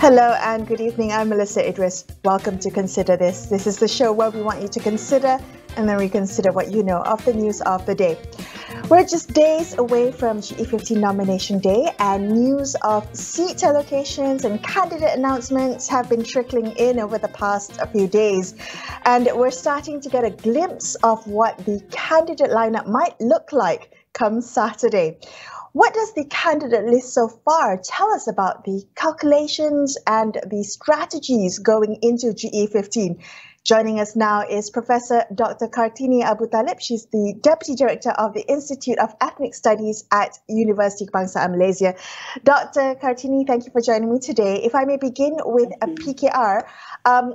Hello and good evening. I'm Melissa Idris. Welcome to Consider This. This is the show where we want you to consider and then reconsider what you know of the news of the day. We're just days away from GE15 nomination day, and news of seat allocations and candidate announcements have been trickling in over the past few days. And we're starting to get a glimpse of what the candidate lineup might look like come Saturday. What does the candidate list so far tell us about the calculations and the strategies going into GE15? Joining us now is Professor Dr. Kartini Abu Talib. She's the Deputy Director of the Institute of Ethnic Studies at University Kebangsaan Malaysia. Dr. Kartini, thank you for joining me today. If I may begin with a PKR,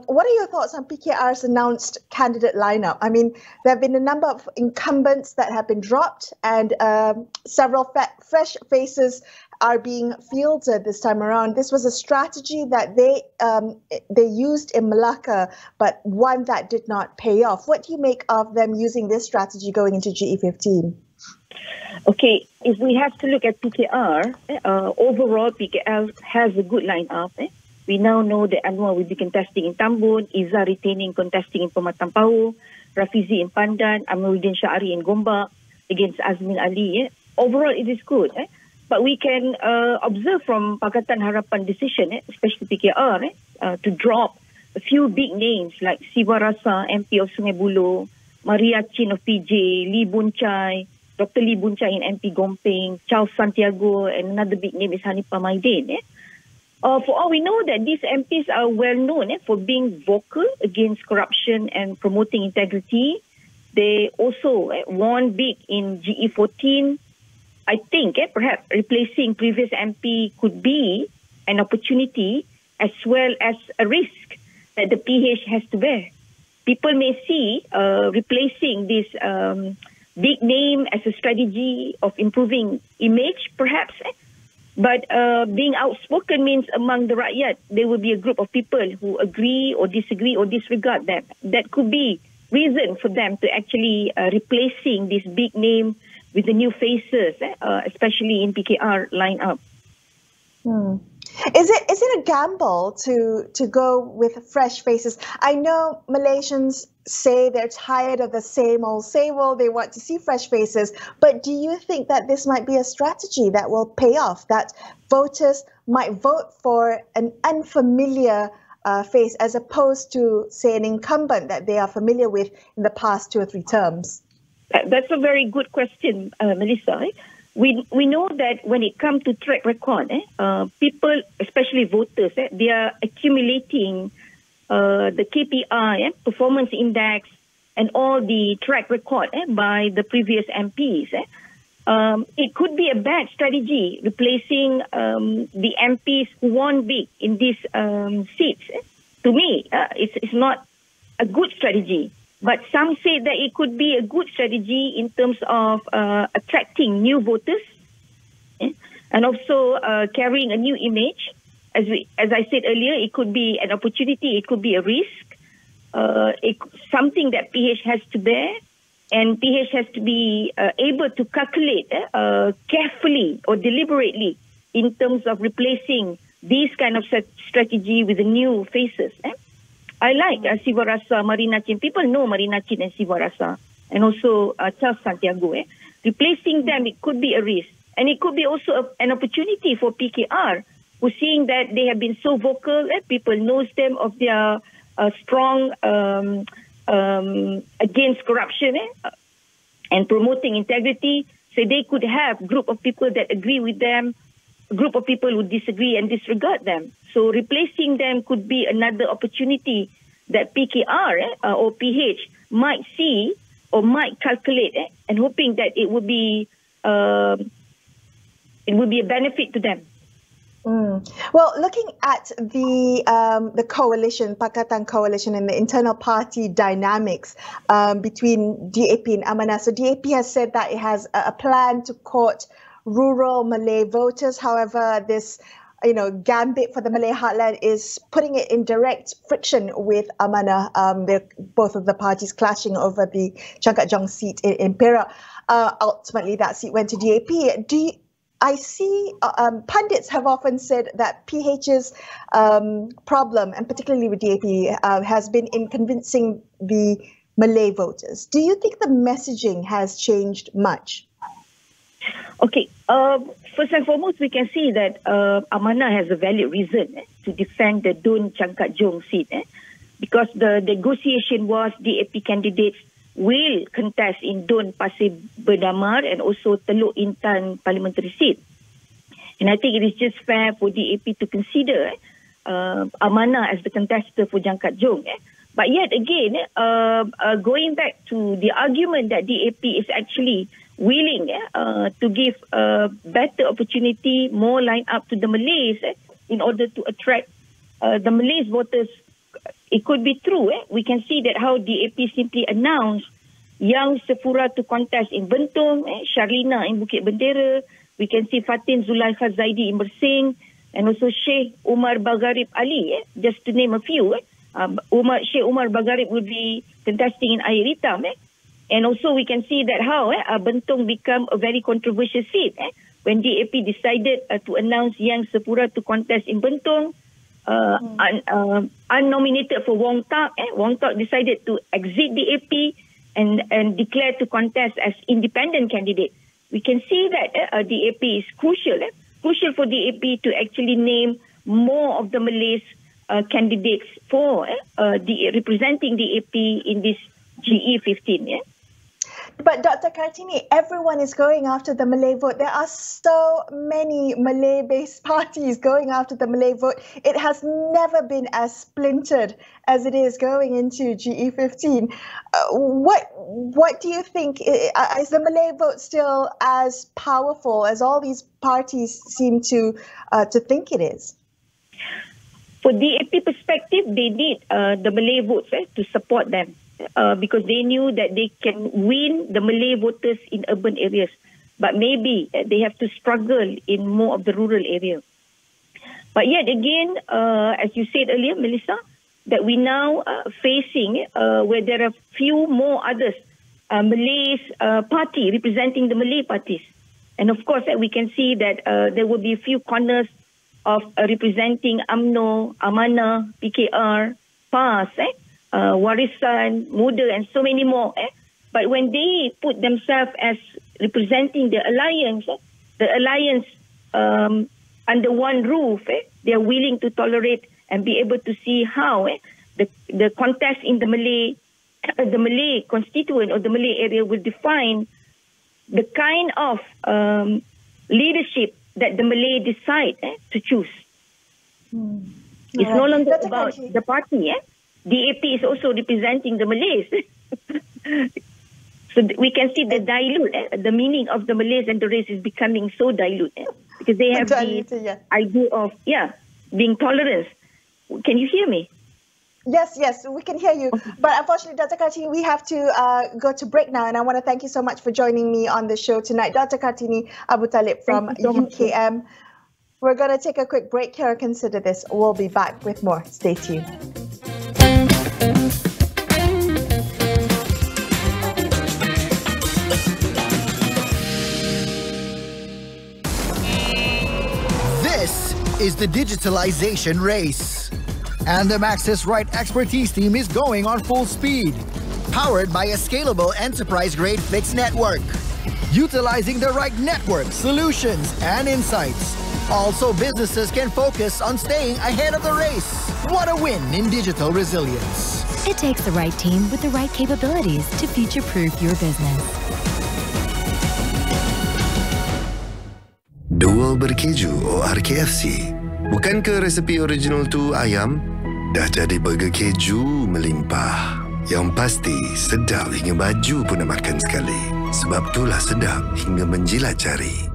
what are your thoughts on PKR's announced candidate lineup? I mean, there have been a number of incumbents that have been dropped, and several fresh faces are being fielded this time around. This was a strategy that they used in Malacca, but one that did not pay off. What do you make of them using this strategy going into GE15? Okay, if we have to look at PKR, overall PKR has a good lineup. We now know that Anwar will be contesting in Tambun, Izzah retaining contesting in Pematang Pauh, Rafizi in Pandan, Amiruddin Syahari in Gombak against Azmin Ali. Overall, it is good. But we can observe from Pakatan Harapan decision, especially PKR, to drop a few big names like Siva Rasa, MP of Sungai Buloh, Maria Chin of PJ, Lee Boon Chai, Dr. Lee Boon Chai in MP Gompeng, Charles Santiago, and another big name is Hanifah Maidin. For all we know that these MPs are well known for being vocal against corruption and promoting integrity. They also won big in GE14. I think perhaps replacing previous MP could be an opportunity as well as a risk that the PH has to bear. People may see replacing this big name as a strategy of improving image, perhaps. But being outspoken means among the rakyat, there will be a group of people who agree or disagree or disregard them. That could be reason for them to actually replacing this big name with the new faces, especially in PKR lineup. Is it a gamble to go with fresh faces? I know Malaysians say they're tired of the same old. They want to see fresh faces. But do you think that this might be a strategy that will pay off, that voters might vote for an unfamiliar face as opposed to, say, an incumbent that they are familiar with in the past 2 or 3 terms? That's a very good question, Melissa. We know that when it comes to track record, people, especially voters, they are accumulating the KPI, performance index, and all the track record by the previous MPs. It could be a bad strategy replacing the MPs who won big in these seats. To me, it's not a good strategy. But some say that it could be a good strategy in terms of attracting new voters and also carrying a new image. As I said earlier, it could be an opportunity, it could be a risk, something that PH has to bear, and PH has to be able to calculate carefully or deliberately in terms of replacing these kind of strategy with the new faces. I like Siva Rasa, Marina Chin. People know Marina Chin and Siva Rasa, and also Charles Santiago. Replacing them, it could be a risk. And it could be also an opportunity for PKR, who seeing that they have been so vocal, people knows them of their strong against corruption and promoting integrity. So they could have a group of people that agree with them, a group of people who disagree and disregard them. So replacing them could be another opportunity that PKR or PH might see or might calculate, and hoping that it would be a benefit to them. Well, looking at the coalition, Pakatan Coalition, and the internal party dynamics between DAP and Amanah. So DAP has said that it has a plan to court rural Malay voters. However, this gambit for the Malay heartland is putting it in direct friction with Amanah. Both of the parties clashing over the Changkat Jong seat in Perak. Ultimately, that seat went to DAP. I see pundits have often said that PH's problem, and particularly with DAP, has been in convincing the Malay voters. Do you think the messaging has changed much? Okay, first and foremost, we can see that Amanah has a valid reason to defend the Dun Changkat Jong seat, because the negotiation was DAP candidates will contest in Dun Pasir Berdamar and also Teluk Intan parliamentary seat. And I think it is just fair for DAP to consider Amanah as the contestant for Changkat Jong. But yet again, going back to the argument that DAP is actually willing to give a better opportunity, more line up to the Malays in order to attract the Malays voters. It could be true. We can see that how DAP simply announced Yang Sepura to contest in Bentong, Sharlina in Bukit Bendera. We can see Fatin Zulaikha Zaidi in Bersing, and also Sheikh Umar Bagharib Ali, just to name a few. Sheikh Umar Bagharib will be contesting in Air Hitam. And also we can see that how Bentong become a very controversial seat when DAP decided to announce Yang Sepura to contest in Bentong. Unnominated for Wong Tak. Wong Tak decided to exit DAP and declare to contest as independent candidate. We can see that DAP is crucial for DAP to actually name more of the Malays candidates for representing DAP in this GE15. But Dr. Kartini, everyone is going after the Malay vote. There are so many Malay-based parties going after the Malay vote. It has never been as splintered as it is going into GE15. What do you think? Is the Malay vote still as powerful as all these parties seem to think it is? For DAP perspective, they need the Malay votes to support them. Because they knew that they can win the Malay voters in urban areas. But maybe they have to struggle in more of the rural area. But yet again, as you said earlier, Melissa, that we now facing where there are few more others, Malays party representing the Malay parties. And of course, we can see that there will be a few corners of representing UMNO, Amanah, PKR, PAS, Warisan, Muda, and so many more. But when they put themselves as representing the alliance under one roof, they are willing to tolerate and be able to see how the contest in the Malay constituent or the Malay area will define the kind of leadership that the Malay decide to choose. It's no longer about the party. DAP is also representing the Malays. So we can see the the meaning of the Malays and the race is becoming so dilute because they have the idea of, being tolerant. Can you hear me? Yes, we can hear you. But unfortunately, Dr. Kartini, we have to go to break now. And I want to thank you so much for joining me on the show tonight. Dr. Kartini Abu Talib from UKM. We're going to take a quick break here. Consider this. We'll be back with more. Stay tuned. This is the digitalization race. And the Maxis Right Expertise team is going on full speed, powered by a scalable enterprise-grade fixed network, utilizing the right network, solutions, and insights. Also, businesses can focus on staying ahead of the race. What a win in digital resilience. It takes the right team with the right capabilities to future-proof your business. Dual berkeju ORKFC. Bukankah resepi original tu ayam? Dah jadi burger keju melimpah. Yang pasti sedap hingga baju pun nak makan sekali. Sebab itulah sedap hingga menjilat jari.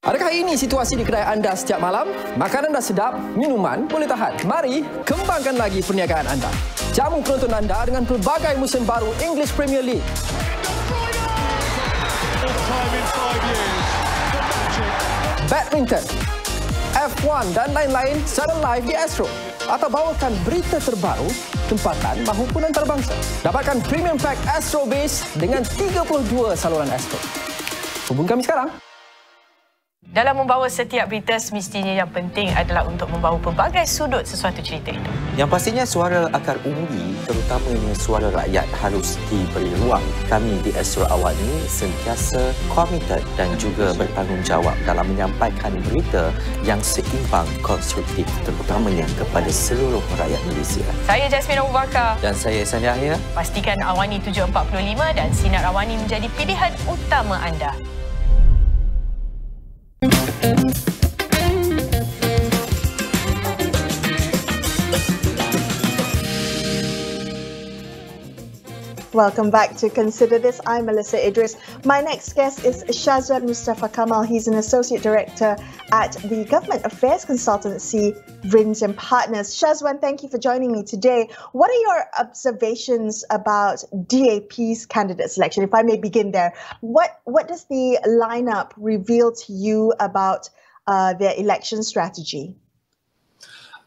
Adakah ini situasi di kedai anda setiap malam? Makanan dah sedap, minuman boleh tahan. Mari kembangkan lagi perniagaan anda. Jamu penonton anda dengan pelbagai musim baru English Premier League. badminton, F1 dan lain-lain secara live di Astro. Atau bawakan berita terbaru, tempatan maupun antarabangsa. Dapatkan Premium Pack Astro Base dengan 32 saluran Astro. Hubungi kami sekarang. Dalam membawa setiap berita, semestinya yang penting adalah untuk membawa pelbagai sudut sesuatu cerita itu. Yang pastinya suara akar umbi, terutamanya suara rakyat, harus diberi ruang. Kami di Astro AWANI sentiasa komited dan juga bertanggungjawab dalam menyampaikan berita yang seimbang, konstruktif, terutamanya kepada seluruh rakyat Malaysia. Saya Jasmine Abu Bakar. Dan saya Ihsan Yahya. Pastikan AWANI 745 dan Sinar AWANI menjadi pilihan utama anda. Welcome back to Consider This. I'm Melissa Idris. My next guest is Shazwan Mustafa Kamal. He's an Associate Director at the Government Affairs Consultancy, Vrins and Partners. Shazwan, thank you for joining me today. What are your observations about DAP's candidate selection? If I may begin there, what does the lineup reveal to you about their election strategy?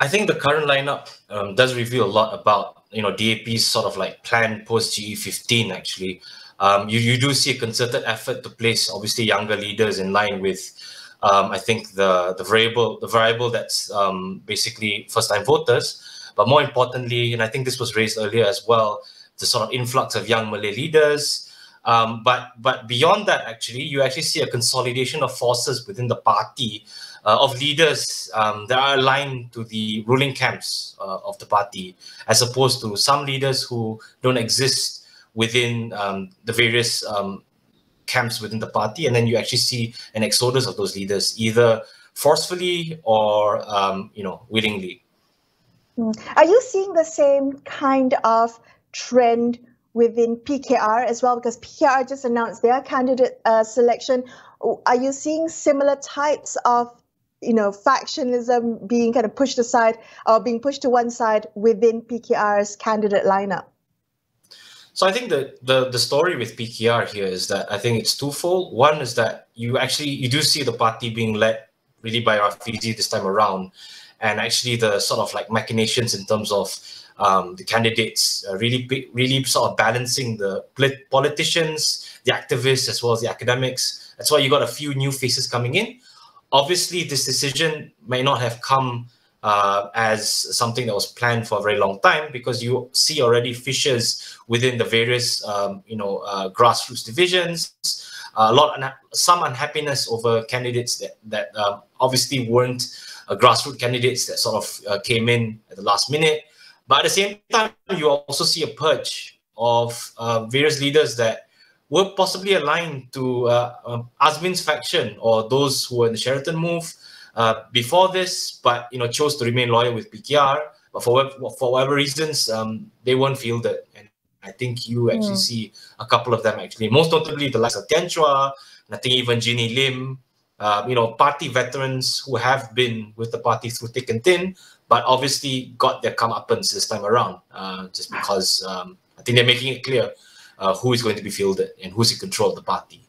I think the current lineup does reveal a lot about DAP's sort of like plan post GE15. Actually, you do see a concerted effort to place obviously younger leaders in line with I think the variable that's basically first-time voters, but more importantly, and I think this was raised earlier as well, the sort of influx of young Malay leaders. But beyond that, actually, you actually see a consolidation of forces within the party, of leaders that are aligned to the ruling camps of the party, as opposed to some leaders who don't exist within the various camps within the party. And then you actually see an exodus of those leaders, either forcefully or willingly. Are you seeing the same kind of trend within PKR as well? Because PKR just announced their candidate selection. Are you seeing similar types of factionalism being kind of pushed aside or being pushed to one side within PKR's candidate lineup? So I think the story with PKR here is that I think it's twofold. One is that you do see the party being led really by Rafizi this time around, and actually the sort of like machinations in terms of the candidates really sort of balancing the politicians, the activists, as well as the academics. That's why you got a few new faces coming in. Obviously, this decision may not have come as something that was planned for a very long time, because you see already fissures within the various, grassroots divisions. Some unhappiness over candidates that obviously weren't grassroots candidates that sort of came in at the last minute. But at the same time, you also see a purge of various leaders that were possibly aligned to Azmin's faction or those who were in the Sheraton move before this, but chose to remain loyal with PKR. But for whatever reasons, they weren't fielded. And I think you actually see a couple of them actually, most notably the likes of Tian Chua, and I think even Ginny Lim, party veterans who have been with the party through thick and thin, but obviously got their comeuppance this time around, just because I think they're making it clear who is going to be fielded and who's in control of the party.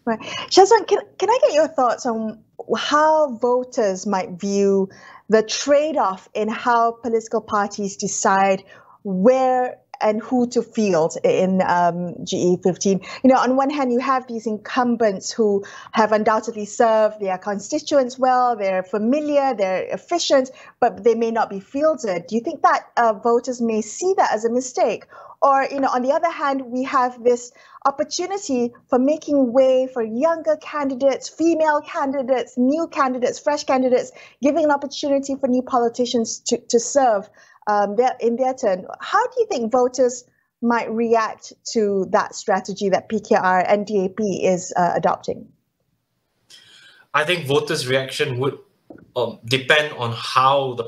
Right. Shazwan, can I get your thoughts on how voters might view the trade-off in how political parties decide where and who to field in GE15? On one hand, you have these incumbents who have undoubtedly served their constituents well, they're familiar, they're efficient, but they may not be fielded. Do you think that voters may see that as a mistake? Or, on the other hand, we have this opportunity for making way for younger candidates, female candidates, new candidates, fresh candidates, giving an opportunity for new politicians to serve in their turn. How do you think voters might react to that strategy that PKR and DAP is adopting? I think voters' reaction would depend on how the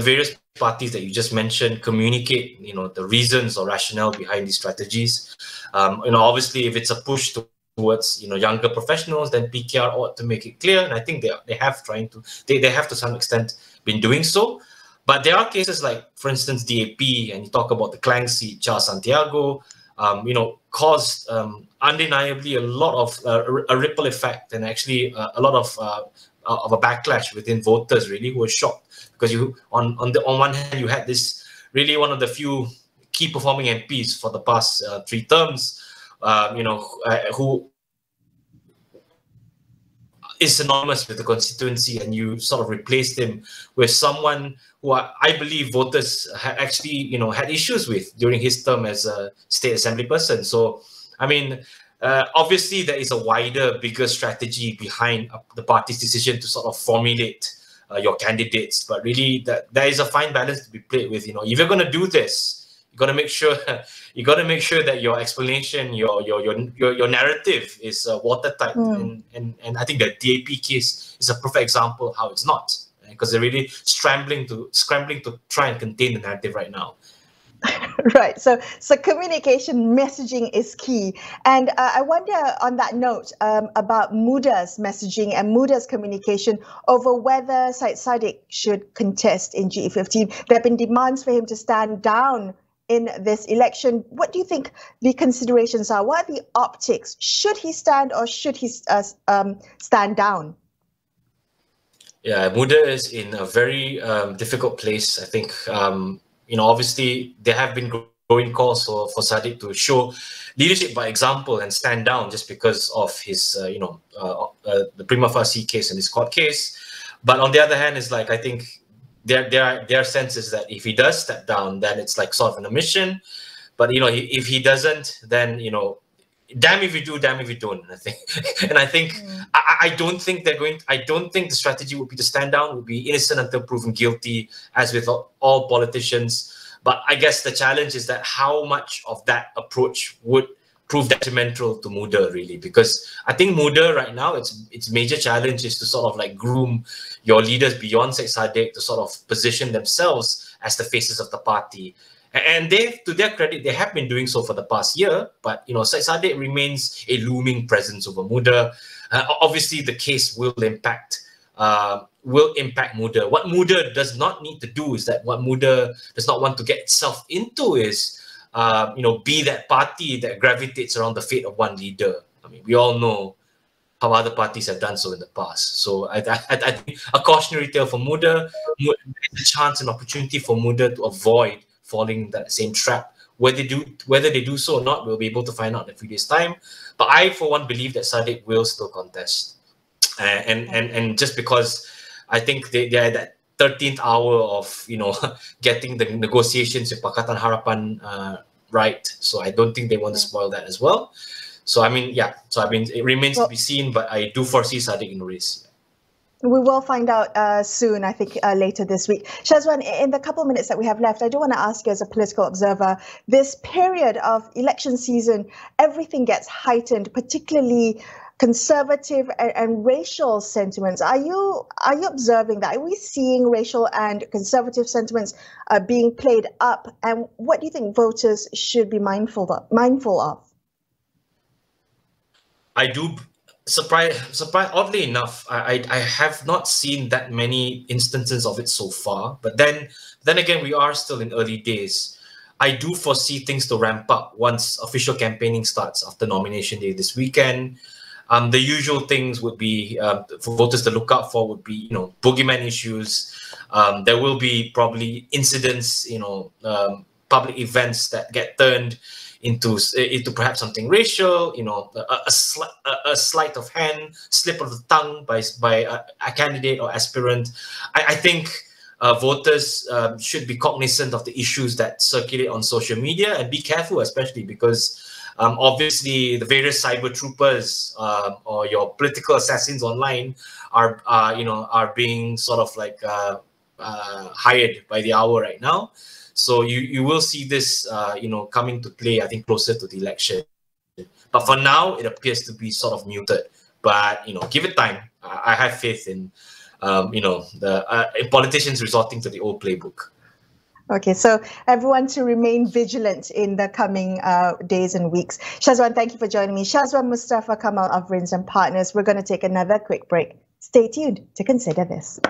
various parties that you just mentioned communicate, the reasons or rationale behind these strategies. Obviously, if it's a push towards, younger professionals, then PKR ought to make it clear. And I think they have to some extent been doing so. But there are cases like, for instance, DAP, and you talk about the Klang seat, Charles Santiago, caused undeniably a lot of a ripple effect, and actually a lot of a backlash within voters, really, who were shocked because on one hand you had this really one of the few key performing MPs for the past 3 terms, who is synonymous with the constituency, and you sort of replaced him with someone who I believe voters had actually, had issues with during his term as a state assembly person. So, I mean, obviously there is a wider, bigger strategy behind the party's decision to sort of formulate your candidates, but really there is a fine balance to be played with. If you're going to do this, you got to make sure that your explanation, your narrative is watertight. And I think the DAP case is a perfect example of how it's not, because they're really scrambling to try and contain the narrative right now. Right. So communication, messaging is key. And I wonder, on that note, about Muda's messaging and Muda's communication over whether Syed Saddiq should contest in GE15. There have been demands for him to stand down in this election. What do you think the considerations are? What are the optics? Should he stand or should he stand down? Yeah, Muda is in a very difficult place. I think, obviously there have been growing calls for Saddiq to show leadership by example and stand down just because of his, the prima facie case and his court case. But on the other hand, it's like, I think their sense is that if he does step down, then it's like sort of an omission. But if he doesn't, then damn if you do, damn if you don't. I think, and I think I don't think the strategy would be to stand down, would be innocent until proven guilty, as with all politicians. But I guess the challenge is that how much of that approach would prove detrimental to Muda, really, because I think Muda right now, its major challenge is to sort of like groom your leaders beyond Syed Saddiq to sort of position themselves as the faces of the party. And they, to their credit, they have been doing so for the past year. But Syed Saddiq remains a looming presence over Muda. Obviously, the case will impact Muda. What Muda does not need to do is that what Muda does not want to get itself into is be that party that gravitates around the fate of one leader. I mean, we all know how other parties have done so in the past. So I think a cautionary tale for Muda, a chance and opportunity for Muda to avoid falling that same trap. Whether they do so or not, we'll be able to find out in a few days' time. But I, for one, believe that Saddiq will still contest, and just because I think they are at that 13th hour of getting the negotiations with Pakatan Harapan right. So I don't think they want to spoil that as well. So I mean, yeah. So I mean, it remains to be seen, but I do foresee Saddiq in the race. We will find out soon, I think, later this week. Shazwan, in the couple of minutes that we have left, I do want to ask you as a political observer, this period of election season, everything gets heightened, particularly conservative and racial sentiments. Are you observing that? Are we seeing racial and conservative sentiments being played up? And what do you think voters should be mindful of? I do. Oddly enough, I have not seen that many instances of it so far. But then again, we are still in early days. I do foresee things to ramp up once official campaigning starts after nomination day this weekend. The usual things would be for voters to look out for would be boogeyman issues. There will be probably incidents, public events that get turned into perhaps something racial, a sleight of hand, slip of the tongue by a candidate or aspirant. I think voters should be cognizant of the issues that circulate on social media and be careful, especially because obviously the various cyber troopers or your political assassins online are being sort of like hired by the hour right now. So you will see this, coming to play, I think, closer to the election. But for now, it appears to be sort of muted. But, give it time. I have faith in, in politicians resorting to the old playbook. Okay, so everyone to remain vigilant in the coming days and weeks. Shazwan, thank you for joining me. Shazwan Mustafa Kamal of Rins and Partners. We're going to take another quick break. Stay tuned to consider this.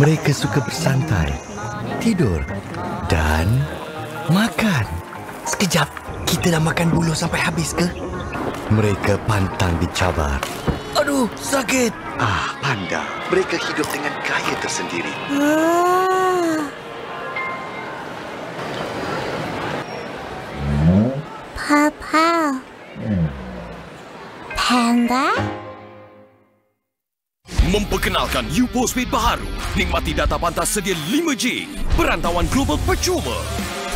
Mereka suka bersantai, tidur dan makan. Sekejap, kita dah makan buluh sampai habis ke? Mereka pantang dicabar. Aduh, sakit. Panda. Mereka hidup dengan gaya tersendiri. Papa. Panda? Memperkenalkan U Postpaid baharu. Nikmati data pantas sedia 5G, perantauan global percuma,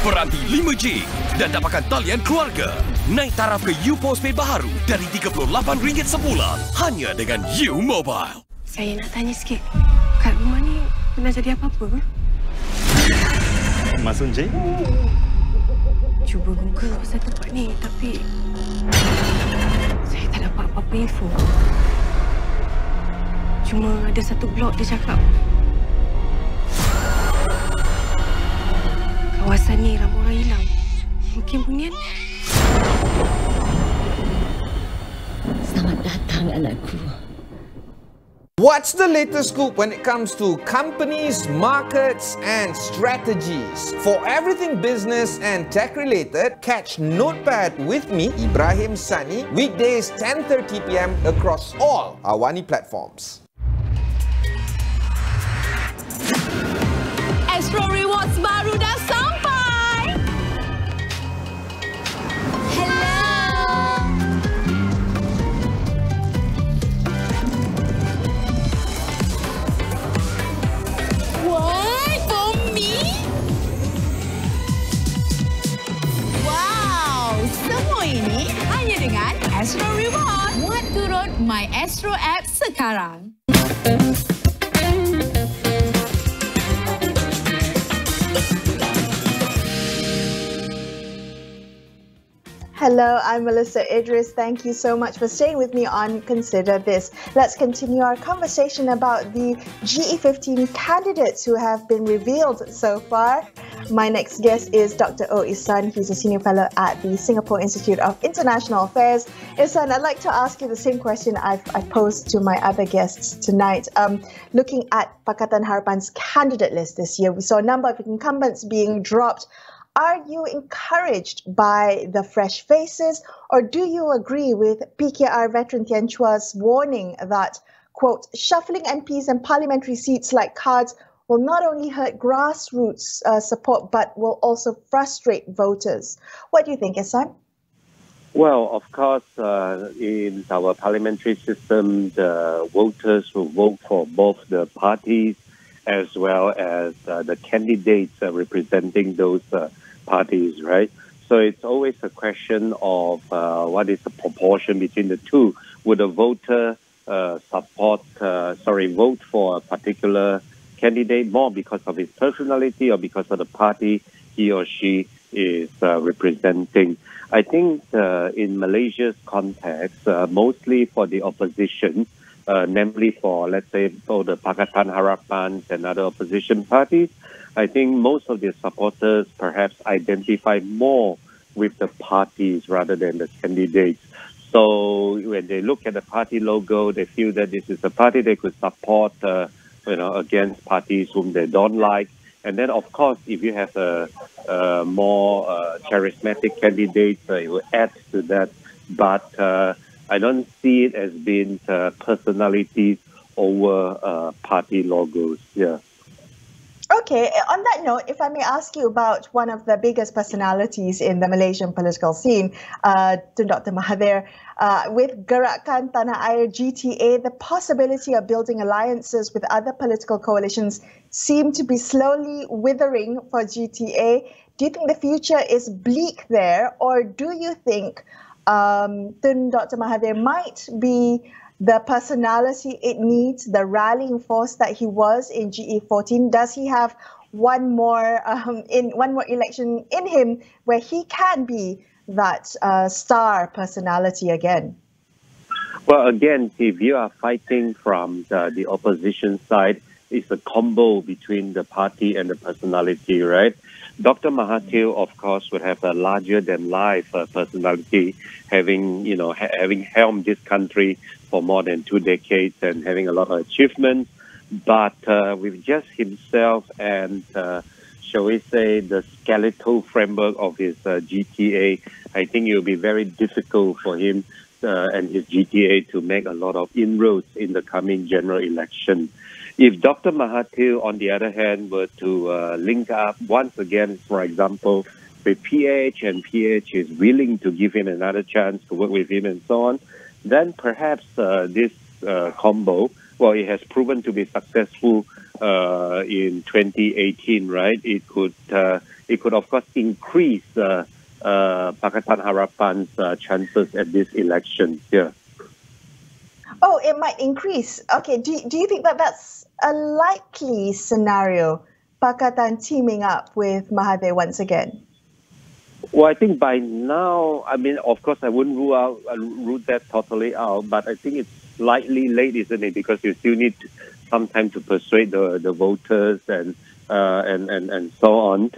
peranti 5G dan dapatkan talian keluarga. Naik taraf ke U Postpaid baharu dari RM38 sebulan hanya dengan U Mobile. Saya nak tanya sikit. Kat rumah ni pernah jadi apa-apa ke? Masuk je. Cuba Google pasal tempat ni tapi saya tak dapat apa-apa info. Cuma ada satu blog dia cakap kawasan ni ramai orang hilang. Mungkin Bunian? Selamat datang anakku. What's the latest scoop when it comes to companies, markets and strategies? For everything business and tech related, catch Notepad with me, Ibrahim Sani, weekdays 10:30 p.m. across all AWANI platforms. Astro Rewards baru dah sampai. Hello. What? For me? Wow, semua ini hanya dengan Astro Rewards. Muat turun My Astro app sekarang. Hello, I'm Melissa Idris. Thank you so much for staying with me on Consider This. Let's continue our conversation about the GE15 candidates who have been revealed so far. My next guest is Dr. O. Ihsan. He's a senior fellow at the Singapore Institute of International Affairs. Ihsan, I'd like to ask you the same question I've posed to my other guests tonight. Looking at Pakatan Harapan's candidate list this year, we saw a number of incumbents being dropped. Are you encouraged by the fresh faces, or do you agree with PKR veteran Tian Chua's warning that, quote, shuffling MPs and parliamentary seats like cards will not only hurt grassroots support, but will also frustrate voters? What do you think, Ihsan? Well, of course, in our parliamentary system, the voters will vote for both the parties as well as the candidates representing those parties, right? So it's always a question of what is the proportion between the two. Would a voter vote for a particular candidate more because of his personality or because of the party he or she is representing? I think in Malaysia's context, mostly for the opposition, namely for, let's say, for the Pakatan Harapan and other opposition parties, I think most of their supporters perhaps identify more with the parties rather than the candidates. So when they look at the party logo, they feel that this is a party they could support, against parties whom they don't like. And then, of course, if you have a more charismatic candidate, it will add to that. But I don't see it as being personalities over party logos. Yeah. Okay, on that note, if I may ask you about one of the biggest personalities in the Malaysian political scene, Dr. Mahathir, with Gerakan Tanah Air GTA, the possibility of building alliances with other political coalitions seem to be slowly withering for GTA. Do you think the future is bleak there, or do you think Dr. Mahathir might be the personality it needs, the rallying force that he was in GE14? Does he have one more election in him where he can be that star personality again? Well, again, if you are fighting from the opposition side, it's a combo between the party and the personality, right? Dr. Mahathir, of course, would have a larger-than-life personality, having helmed this country for more than 2 decades and having a lot of achievements. But with just himself and, shall we say, the skeletal framework of his GTA, I think it will be very difficult for him and his GTA to make a lot of inroads in the coming general election. If Dr. Mahathir, on the other hand, were to link up once again, for example, with PH, and PH is willing to give him another chance to work with him and so on, then perhaps this combo, well, it has proven to be successful in 2018, right? It could of course increase Pakatan Harapan's chances at this election. Yeah. Oh, it might increase. Okay, do you think that that's a likely scenario, Pakatan teaming up with Mahathir once again? Well, I think by now, I mean, of course, I wouldn't rule that totally out, but I think it's slightly late, isn't it? Because you still need some time to persuade the voters and so on.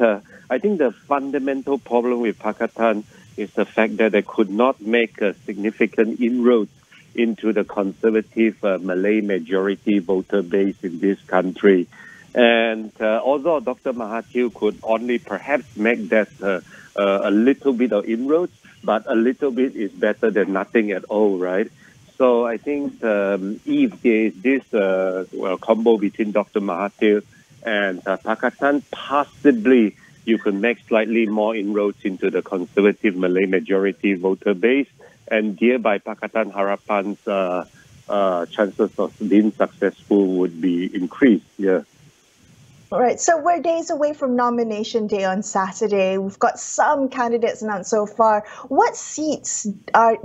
I think the fundamental problem with Pakatan is the fact that they could not make a significant inroads into the conservative Malay majority voter base in this country. And although Dr. Mahathir could only perhaps make that a little bit of inroads, but a little bit is better than nothing at all, right? So I think if there is this combo between Dr. Mahathir and Pakatan, possibly you can make slightly more inroads into the conservative Malay majority voter base, and thereby Pakatan Harapan's chances of being successful would be increased. Yeah. All right, so we're days away from nomination day on Saturday. We've got some candidates announced so far. What seats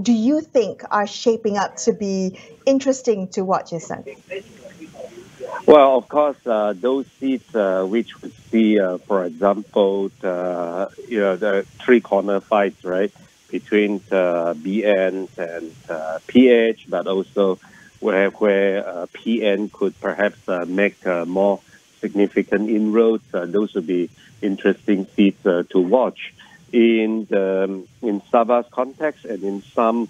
do you think are shaping up to be interesting to watch, Isan? Well, of course, those seats which would see, for example, the three-corner fights, right, between BN and PH, but also where PN could perhaps make more significant inroads. Those would be interesting seats to watch. In Sabah's context and in some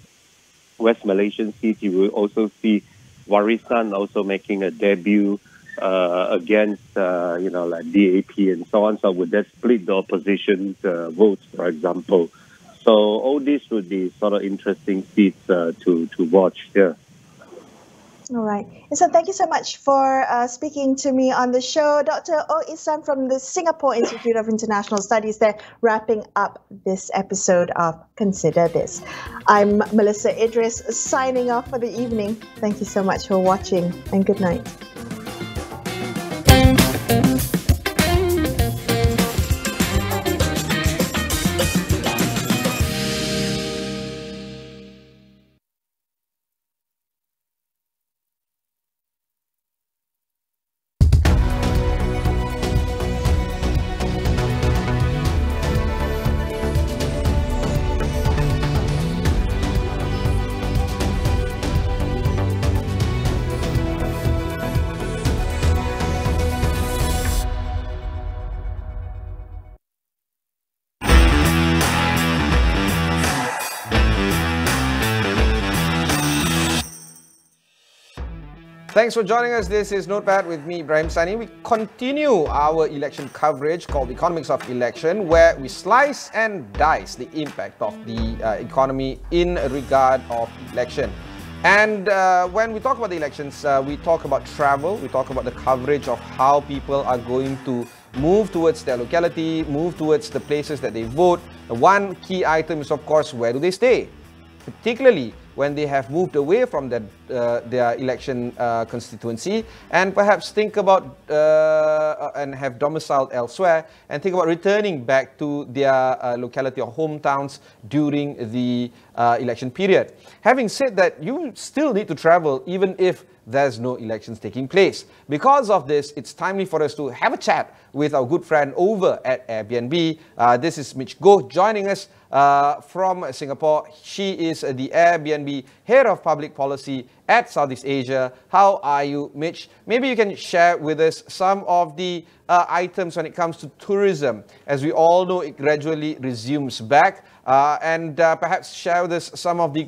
West Malaysian seats, you will also see Warisan also making a debut against, like DAP and so on. So would that split the opposition votes, for example? So all these would be sort of interesting seats to watch. Yeah. All right. Isan, thank you so much for speaking to me on the show. Dr. O. Isan from the Singapore Institute of International Studies there, wrapping up this episode of Consider This. I'm Melissa Idris, signing off for the evening. Thank you so much for watching, and good night. Thanks for joining us. This is Notepad with me, Ibrahim Sani. We continue our election coverage called Economics of Election, where we slice and dice the impact of the economy in regard of election. And when we talk about the elections, we talk about travel, we talk about the coverage of how people are going to move towards their locality, move towards the places that they vote. One key item is, of course, where do they stay? Particularly when they have moved away from their election constituency and perhaps think about and have domiciled elsewhere and think about returning back to their locality or hometowns during the election period. Having said that, you still need to travel even if there's no elections taking place. Because of this, it's timely for us to have a chat with our good friend over at Airbnb. This is Mitch Goh joining us from Singapore. She is the Airbnb Head of Public Policy at Southeast Asia. How are you, Mitch? Maybe you can share with us some of the items when it comes to tourism. As we all know, it gradually resumes back. And perhaps share with us some of the